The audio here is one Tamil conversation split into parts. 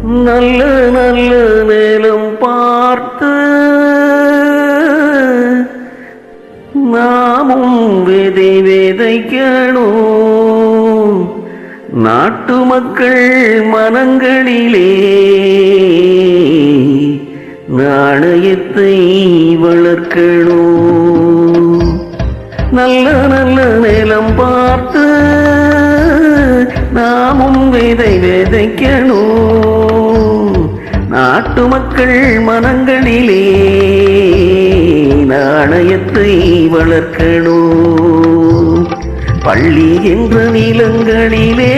நல்ல நல்ல நேரம் பார்த்து நாமும் விதை விதைக்கணும். நாட்டு மக்கள் மனங்களிலே நாணயத்தை வளர்க்கணும். நல்ல நல்ல நிலம் பார்த்து நாமும் விதை விதைக்கணும். நாட்டு மக்கள் மனங்களிலே நாணயத்தை வளர்க்கணும். பள்ளி என்ற நிலங்களிலே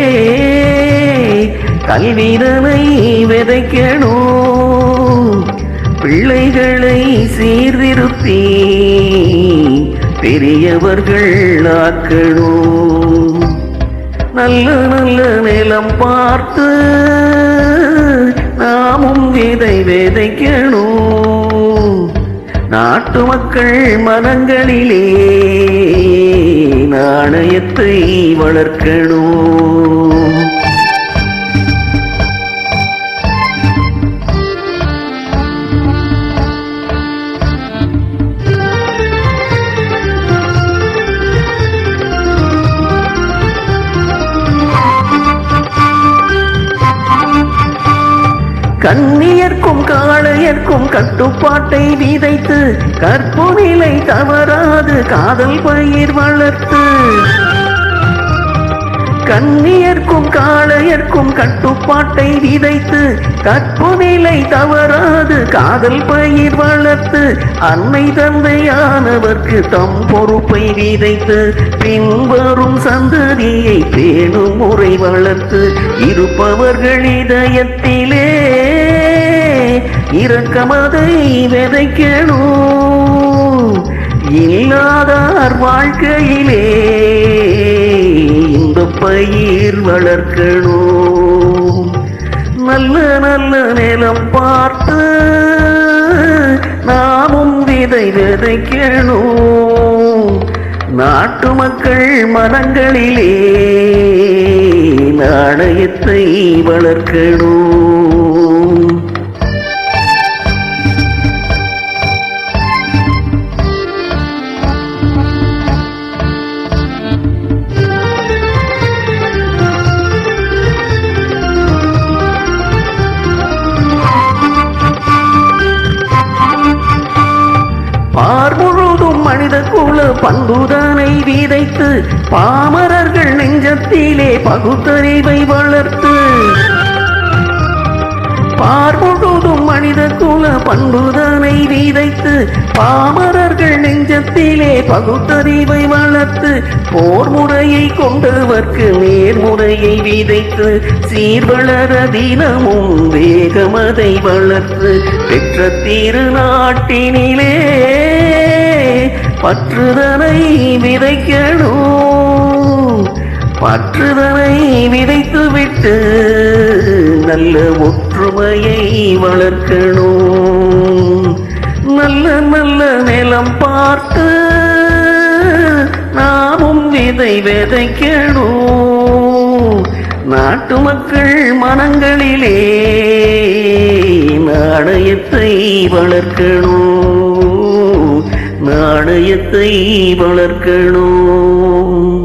கல்விதனை விதைக்கணும். பிள்ளைகளை சீர்திருத்தி பெரியவர்கள் ஆக்கணும். நல்ல நல்ல நிலம் பார்த்து நாமும் விதை விதைக்கணும். நாட்டு மக்கள் மனங்களிலே நாணயத்தை வளர்க்கணும். கண்ணியர்க்கும் காளையர்க்கும் கட்டுப்பாட்டை விதைத்து கற்பு நிலை தவறாது காதல் பயிர் வளர்த்து. கண்ணியர்க்கும் காளையர்க்கும் கட்டுப்பாட்டை விதைத்து கற்பு நிலை தவறாது காதல் பயிர் வளர்த்து. அன்னை தந்தையானவர்க்கு தம் பொறுப்பை விதைத்து பின்வரும் சந்ததியை பேணும் முறை வளர்த்து. இருப்பவர்கள் இதயத்திலே இரக்கமதை விதைக்கணும். இல்லாதார் வாழ்க்கையிலே இந்த பயிர் வளர்க்கணும். நல்ல நல்ல நிலம் பார்த்து நாமும் விதை விதைக்கணும். நாட்டு மக்கள் மனங்களிலே நாணயத்தை வளர்க்கணும். பார் முழுதும் மனித குல பண்புதனை விதைத்து பாமரர்கள் நெஞ்சத்திலே பகுத்தறிவை வளர்த்து. பார் முழுதும் மனித குல பண்புதனை விதைத்து பாமரர்கள் நெஞ்சத்திலே பகுத்தறிவை வளர்த்து. போர் முறையை கொண்டவர்க்கு நேர்முறையை விதைத்து சீர்வளர தினமும் வேகமதை வளர்த்து. பெற்ற திருநாட்டினிலே பற்றுதனை விதைக்கணும். பற்றுதனை விதைத்துவிட்டு நல்ல ஒற்றுமையை வளர்க்கணும். நல்ல நல்ல நிலம் பார்த்து நாமும் விதை விதைக்கணும். நாட்டு மக்கள் மனங்களிலே நாணயத்தை வளர்க்கணும். நாணயத்தை வளர்க்கணும்.